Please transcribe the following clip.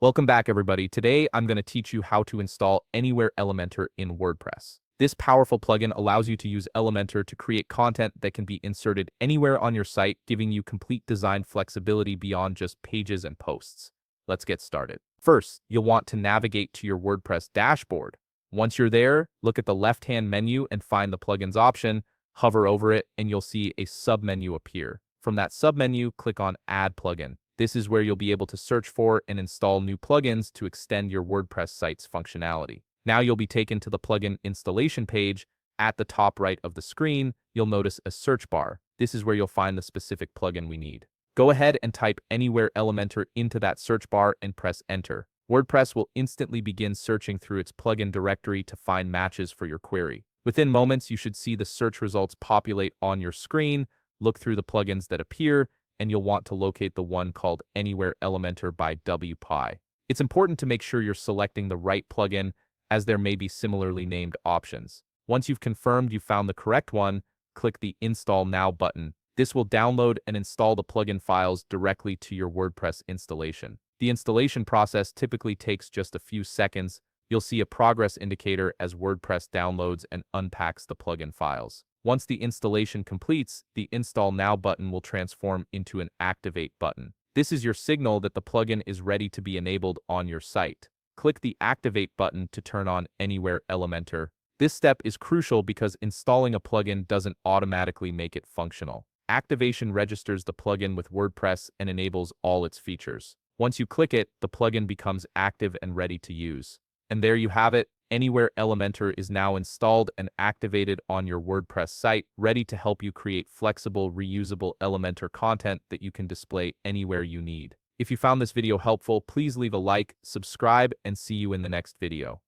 Welcome back, everybody. Today, I'm going to teach you how to install Anywhere Elementor in WordPress. This powerful plugin allows you to use Elementor to create content that can be inserted anywhere on your site, giving you complete design flexibility beyond just pages and posts. Let's get started. First, you'll want to navigate to your WordPress dashboard. Once you're there, look at the left-hand menu and find the plugins option, hover over it, and you'll see a submenu appear. From that submenu, click on Add Plugin. This is where you'll be able to search for and install new plugins to extend your WordPress site's functionality. Now you'll be taken to the plugin installation page. At the top right of the screen, you'll notice a search bar. This is where you'll find the specific plugin we need. Go ahead and type Anywhere Elementor into that search bar and press Enter. WordPress will instantly begin searching through its plugin directory to find matches for your query. Within moments, you should see the search results populate on your screen. Look through the plugins that appear, and you'll want to locate the one called Anywhere Elementor by WPI. It's important to make sure you're selecting the right plugin, as there may be similarly named options. Once you've confirmed you found the correct one, click the Install Now button. This will download and install the plugin files directly to your WordPress installation. The installation process typically takes just a few seconds. You'll see a progress indicator as WordPress downloads and unpacks the plugin files. Once the installation completes, the Install Now button will transform into an Activate button. This is your signal that the plugin is ready to be enabled on your site. Click the Activate button to turn on Anywhere Elementor. This step is crucial because installing a plugin doesn't automatically make it functional. Activation registers the plugin with WordPress and enables all its features. Once you click it, the plugin becomes active and ready to use. And there you have it. Anywhere Elementor is now installed and activated on your WordPress site, ready to help you create flexible, reusable Elementor content that you can display anywhere you need. If you found this video helpful, please leave a like, subscribe, and see you in the next video.